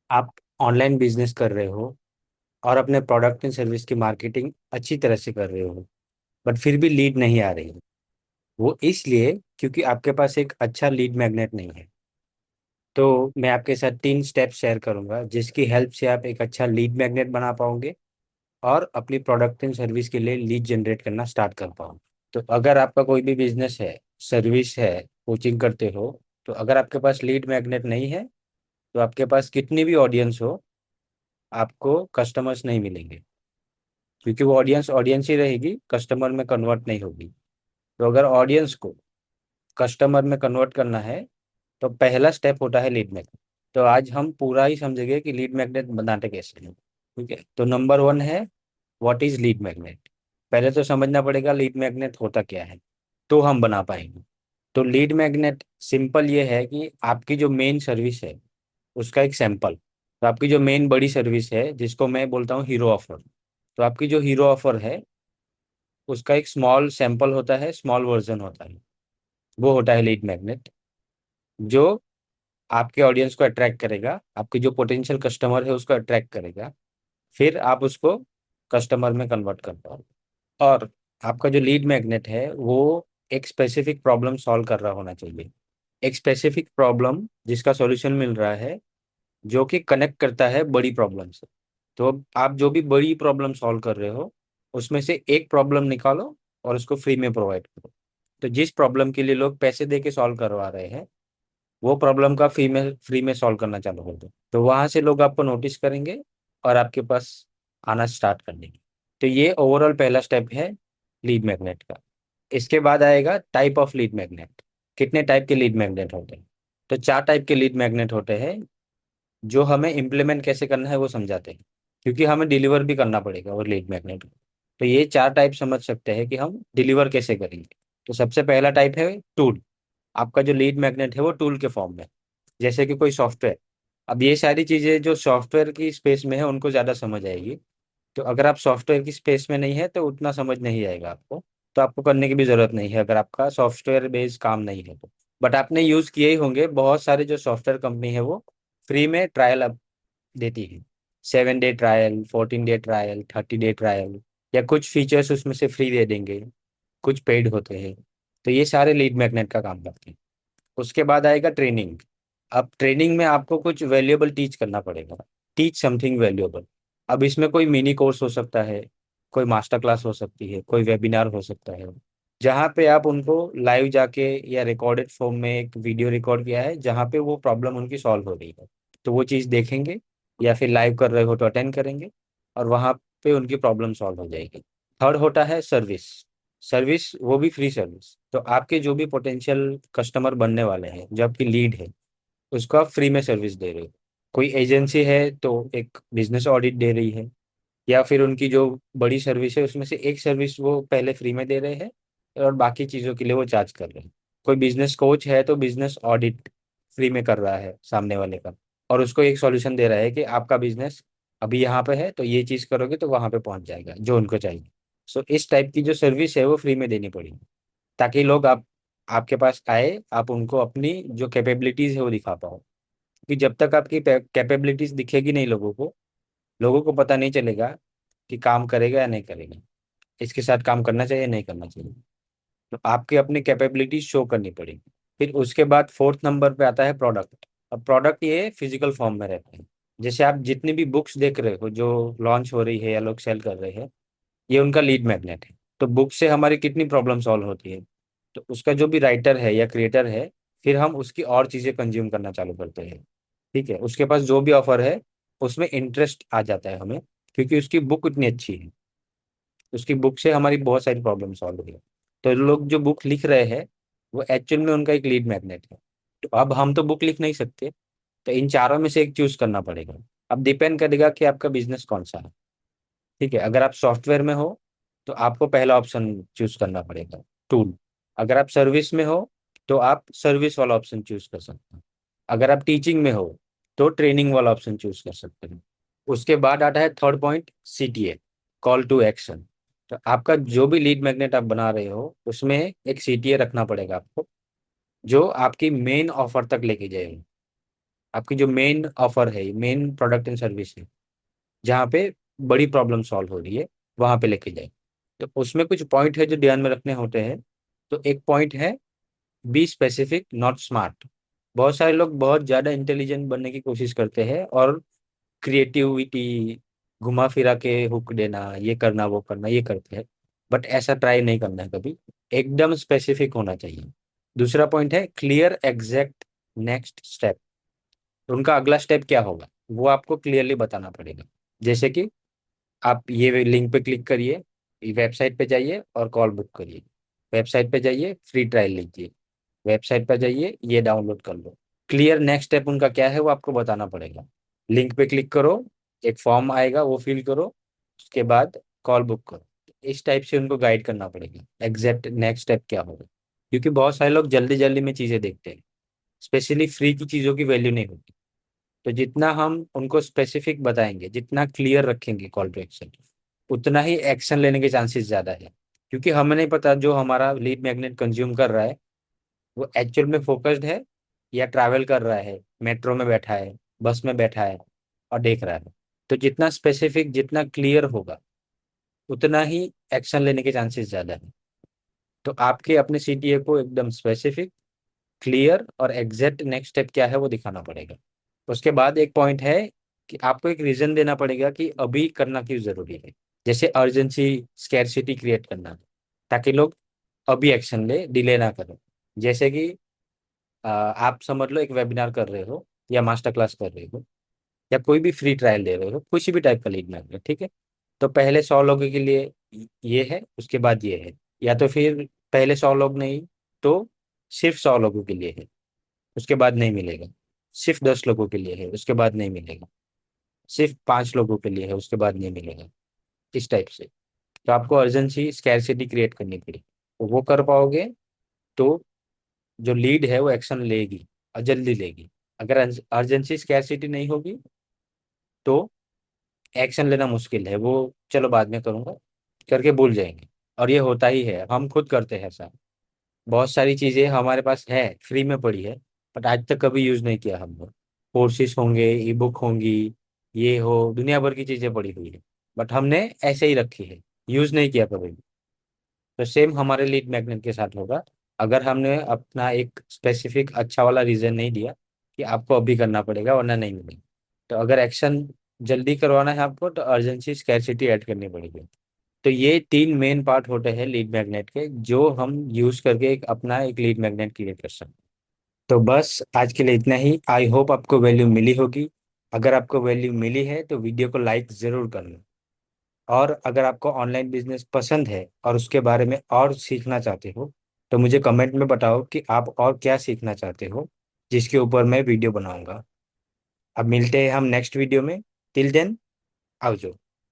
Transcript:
आप online business कर रहे हो और अपने प्रोडक्ट एंड सर्विस की मार्केटिंग अच्छी तरह से कर रहे हो, बट फिर भी लीड नहीं आ रही है। वो इसलिए क्योंकि आपके पास एक अच्छा लीड मैग्नेट नहीं है। तो मैं आपके साथ 3 स्टेप शेयर करूंगा जिसकी हेल्प से आप एक अच्छा लीड मैग्नेट बना पाओगे और अपनी प्रोडक्ट एंड सर्विस के लिए लीड जनरेट करना स्टार्ट कर पाओगे। तो अगर आपका कोई भी बिजनेस है, सर्विस है, कोचिंग करते हो, तो अगर आपके पास लीड मैग्नेट नहीं है तो आपके पास कितनी भी ऑडियंस हो, आपको कस्टमर्स नहीं मिलेंगे, क्योंकि वो ऑडियंस ऑडियंस ही रहेगी, कस्टमर में कन्वर्ट नहीं होगी। तो अगर ऑडियंस को कस्टमर में कन्वर्ट करना है तो पहला स्टेप होता है लीड मैग्नेट। तो आज हम पूरा ही समझेंगे कि लीड मैग्नेट बनाते कैसे हैं। ठीक है, तो नंबर 1 है, व्हाट इज लीड मैग्नेट। पहले तो समझना पड़ेगा लीड मैग्नेट होता क्या है, तो हम बना पाएंगे। तो लीड मैग्नेट सिंपल ये है कि आपकी जो मेन सर्विस है उसका एक सैंपल। तो आपकी जो मेन बड़ी सर्विस है जिसको मैं बोलता हूँ हीरो ऑफर, तो आपकी जो हीरो ऑफर है उसका एक स्मॉल सैंपल होता है, स्मॉल वर्जन होता है, वो होता है लीड मैग्नेट, जो आपके ऑडियंस को अट्रैक्ट करेगा, आपकी जो पोटेंशियल कस्टमर है उसको अट्रैक्ट करेगा, फिर आप उसको कस्टमर में कन्वर्ट कर पाओ। और आपका जो लीड मैग्नेट है वो एक स्पेसिफिक प्रॉब्लम सॉल्व कर रहा होना चाहिए, एक स्पेसिफिक प्रॉब्लम जिसका सॉल्यूशन मिल रहा है, जो कि कनेक्ट करता है बड़ी प्रॉब्लम से। तो अब आप जो भी बड़ी प्रॉब्लम सॉल्व कर रहे हो उसमें से एक प्रॉब्लम निकालो और उसको फ्री में प्रोवाइड करो। तो जिस प्रॉब्लम के लिए लोग पैसे दे के सॉल्व करवा रहे हैं वो प्रॉब्लम का फ्री में सॉल्व करना चालू कर दो, तो वहां से लोग आपको नोटिस करेंगे और आपके पास आना स्टार्ट कर देंगे। तो ये ओवरऑल पहला स्टेप है लीड मैग्नेट का। इसके बाद आएगा टाइप ऑफ लीड मैग्नेट। कितने टाइप के लीड मैग्नेट होते हैं? तो 4 टाइप के लीड मैग्नेट होते हैं जो हमें इम्प्लीमेंट कैसे करना है वो समझाते हैं, क्योंकि हमें डिलीवर भी करना पड़ेगा और लीड मैग्नेट को। तो ये 4 टाइप समझ सकते हैं कि हम डिलीवर कैसे करेंगे। तो सबसे पहला टाइप है टूल। आपका जो लीड मैग्नेट है वो टूल के फॉर्म में, जैसे कि कोई सॉफ्टवेयर। अब ये सारी चीजें जो सॉफ्टवेयर की स्पेस में है उनको ज्यादा समझ आएगी। तो अगर आप सॉफ्टवेयर की स्पेस में नहीं है तो उतना समझ नहीं आएगा आपको, तो आपको करने की भी जरूरत नहीं है अगर आपका सॉफ्टवेयर बेस्ड काम नहीं है तो। बट आपने यूज किए ही होंगे, बहुत सारे जो सॉफ्टवेयर कंपनी है वो फ्री में ट्रायल अब देती है। 7 day trial, 14 day trial, 30 day trial, या कुछ फीचर्स उसमें से फ्री दे देंगे, कुछ पेड होते हैं। तो ये सारे लीड मैग्नेट का काम करते हैं। उसके बाद आएगा ट्रेनिंग। अब ट्रेनिंग में आपको कुछ वैल्यूएबल टीच करना पड़ेगा, टीच समथिंग वैल्यूएबल। अब इसमें कोई मिनी कोर्स हो सकता है, कोई मास्टर क्लास हो सकती है, कोई वेबिनार हो सकता है, जहाँ पे आप उनको लाइव जाके या रिकॉर्डेड फॉर्म में एक वीडियो रिकॉर्ड किया है जहाँ पे वो प्रॉब्लम उनकी सॉल्व हो रही है, तो वो चीज़ देखेंगे, या फिर लाइव कर रहे हो तो अटेंड करेंगे और वहाँ पे उनकी प्रॉब्लम सॉल्व हो जाएगी। थर्ड होता है सर्विस। सर्विस वो भी फ्री सर्विस। तो आपके जो भी पोटेंशियल कस्टमर बनने वाले हैं, जो आपकी लीड है, उसको आप फ्री में सर्विस दे रहे हो। कोई एजेंसी है तो एक बिजनेस ऑडिट दे रही है, या फिर उनकी जो बड़ी सर्विस है उसमें से एक सर्विस वो पहले फ्री में दे रहे हैं और बाकी चीज़ों के लिए वो चार्ज कर रहे हैं। कोई बिजनेस कोच है तो बिजनेस ऑडिट फ्री में कर रहा है सामने वाले का, और उसको एक सॉल्यूशन दे रहा है कि आपका बिजनेस अभी यहाँ पे है तो ये चीज़ करोगे तो वहाँ पे पहुँच जाएगा जो उनको चाहिए। सो इस टाइप की जो सर्विस है वो फ्री में देनी पड़ेगी, ताकि लोग आपके पास आए, आप उनको अपनी जो कैपेबिलिटीज है वो दिखा पाओ। कि जब तक आपकी कैपेबिलिटीज दिखेगी नहीं लोगों को पता नहीं चलेगा कि काम करेगा या नहीं करेगा, इसके साथ काम करना चाहिए नहीं करना चाहिए। तो आपकी अपनी कैपेबिलिटीज शो करनी पड़ेगी। फिर उसके बाद फोर्थ नंबर पे आता है प्रोडक्ट। अब प्रोडक्ट ये फिजिकल फॉर्म में रहते हैं। जैसे आप जितनी भी बुक्स देख रहे हो जो लॉन्च हो रही है या लोग सेल कर रहे हैं, ये उनका लीड मैग्नेट है। तो बुक से हमारी कितनी प्रॉब्लम सॉल्व होती है, तो उसका जो भी राइटर है या क्रिएटर है, फिर हम उसकी और चीजें कंज्यूम करना चालू करते हैं। ठीक है, उसके पास जो भी ऑफर है उसमें इंटरेस्ट आ जाता है हमें, क्योंकि उसकी बुक इतनी अच्छी है, उसकी बुक से हमारी बहुत सारी प्रॉब्लम सॉल्व हुई है। तो लोग जो बुक लिख रहे हैं वो एक्चुअल में उनका एक लीड मैग्नेट है। तो अब हम तो बुक लिख नहीं सकते, तो इन चारों में से एक चूज करना पड़ेगा। अब डिपेंड करेगा कि आपका बिजनेस कौन सा है। ठीक है, अगर आप सॉफ्टवेयर में हो तो आपको पहला ऑप्शन चूज करना पड़ेगा, टूल। अगर आप सर्विस में हो तो आप सर्विस वाला ऑप्शन चूज कर सकते हैं। अगर आप टीचिंग में हो तो ट्रेनिंग वाला ऑप्शन चूज कर सकते हैं। उसके बाद आता है third point, CTA, call to action. तो आपका जो भी लीड मैग्नेट आप बना रहे हो उसमें एक सीटीए रखना पड़ेगा आपको, जो आपकी मेन ऑफर तक लेके जाएगा। आपकी जो मेन ऑफर है, मेन प्रोडक्ट एंड सर्विस है, जहाँ पे बड़ी प्रॉब्लम सॉल्व हो रही है, वहां पे लेके जाए। तो उसमें कुछ पॉइंट है जो ध्यान में रखने होते हैं। तो एक पॉइंट है, बी स्पेसिफिक नॉट स्मार्ट। बहुत सारे लोग बहुत ज्यादा इंटेलिजेंट बनने की कोशिश करते हैं और क्रिएटिविटी घुमा फिरा के हुक देना, ये करना वो करना, ये करते हैं। बट ऐसा ट्राई नहीं करना है कभी, एकदम स्पेसिफिक होना चाहिए। दूसरा पॉइंट है क्लियर एग्जैक्ट नेक्स्ट स्टेप। उनका अगला स्टेप क्या होगा वो आपको क्लियरली बताना पड़ेगा। जैसे कि आप ये लिंक पे क्लिक करिए, वेबसाइट पे जाइए और कॉल बुक करिए। वेबसाइट पे जाइए, फ्री ट्रायल लीजिए। वेबसाइट पे जाइए, ये डाउनलोड कर लो। क्लियर नेक्स्ट स्टेप उनका क्या है वो आपको बताना पड़ेगा। लिंक पे क्लिक करो, एक फॉर्म आएगा वो फिल करो, उसके बाद कॉल बुक करो। इस टाइप से उनको गाइड करना पड़ेगा एग्जैक्ट नेक्स्ट स्टेप क्या होगा। क्योंकि बहुत सारे लोग जल्दी जल्दी में चीजें देखते हैं, स्पेशली फ्री की चीजों की वैल्यू नहीं होती। तो जितना हम उनको स्पेसिफिक बताएंगे, जितना क्लियर रखेंगे कॉल टू एक्शन, उतना ही एक्शन लेने के चांसेस ज्यादा है। क्योंकि हमें नहीं पता जो हमारा लीड मैग्नेट कंज्यूम कर रहा है वो एक्चुअल में फोकस्ड है या ट्रैवल कर रहा है, मेट्रो में बैठा है, बस में बैठा है और देख रहा है। तो जितना स्पेसिफिक, जितना क्लियर होगा, उतना ही एक्शन लेने के चांसेस ज्यादा है। तो आपके अपने सीटीए को एकदम स्पेसिफिक, क्लियर और एग्जैक्ट नेक्स्ट स्टेप क्या है वो दिखाना पड़ेगा। उसके बाद एक पॉइंट है कि आपको एक रीजन देना पड़ेगा कि अभी करना क्यों जरूरी है। जैसे अर्जेंसी, स्कैरसिटी क्रिएट करना, ताकि लोग अभी एक्शन ले, डिले ना करें। जैसे कि आप समझ लो एक वेबिनार कर रहे हो या मास्टर क्लास कर रहे हो या कोई भी फ्री ट्रायल दे रहे हो, किसी भी टाइप का लीड मैग्नेट, ठीक है। तो पहले 100 लोगों के लिए ये है, उसके बाद ये है। या तो फिर पहले 100 लोग नहीं, तो सिर्फ 100 लोगों के लिए है, उसके बाद नहीं मिलेगा। सिर्फ 10 लोगों के लिए है, उसके बाद नहीं मिलेगा। सिर्फ 5 लोगों के लिए है, उसके बाद नहीं मिलेगा। इस टाइप से। तो आपको अर्जेंसी स्कैरसिटी क्रिएट करनी पड़ेगी। तो वो कर पाओगे तो जो लीड है वो एक्शन लेगी और जल्दी लेगी। अगर अर्जेंसी स्कैरसिटी नहीं होगी तो एक्शन लेना मुश्किल है। वो चलो बाद में करूंगा करके भूल जाएंगे। और ये होता ही है, हम खुद करते हैं ऐसा। बहुत सारी चीजें हमारे पास है, फ्री में पड़ी है, बट आज तक कभी यूज नहीं किया हमने। कोर्सेज होंगे, ई बुक होंगी, ये हो, दुनिया भर की चीजें पड़ी हुई है, बट हमने ऐसे ही रखी है, यूज नहीं किया कभी भी। तो सेम हमारे लीड मैग्नेट के साथ होगा। अगर हमने अपना एक स्पेसिफिक अच्छा वाला रीजन नहीं दिया कि आपको अभी करना पड़ेगा वरना नहीं मिलेगा, तो अगर एक्शन जल्दी करवाना है आपको तो अर्जेंसी स्कैरसिटी ऐड करनी पड़ेगी। तो ये 3 मेन पार्ट होते हैं लीड मैग्नेट के, जो हम यूज करके एक अपना एक लीड मैग्नेट क्रिएट कर सकते हैं। तो बस आज के लिए इतना ही। आई होप आपको वैल्यू मिली होगी। अगर आपको वैल्यू मिली है तो वीडियो को लाइक जरूर करना। और अगर आपको ऑनलाइन बिजनेस पसंद है और उसके बारे में और सीखना चाहते हो, तो मुझे कमेंट में बताओ कि आप और क्या सीखना चाहते हो, जिसके ऊपर मैं वीडियो बनाऊंगा। अब मिलते हैं हम नेक्स्ट वीडियो में। टिल देन, आओ।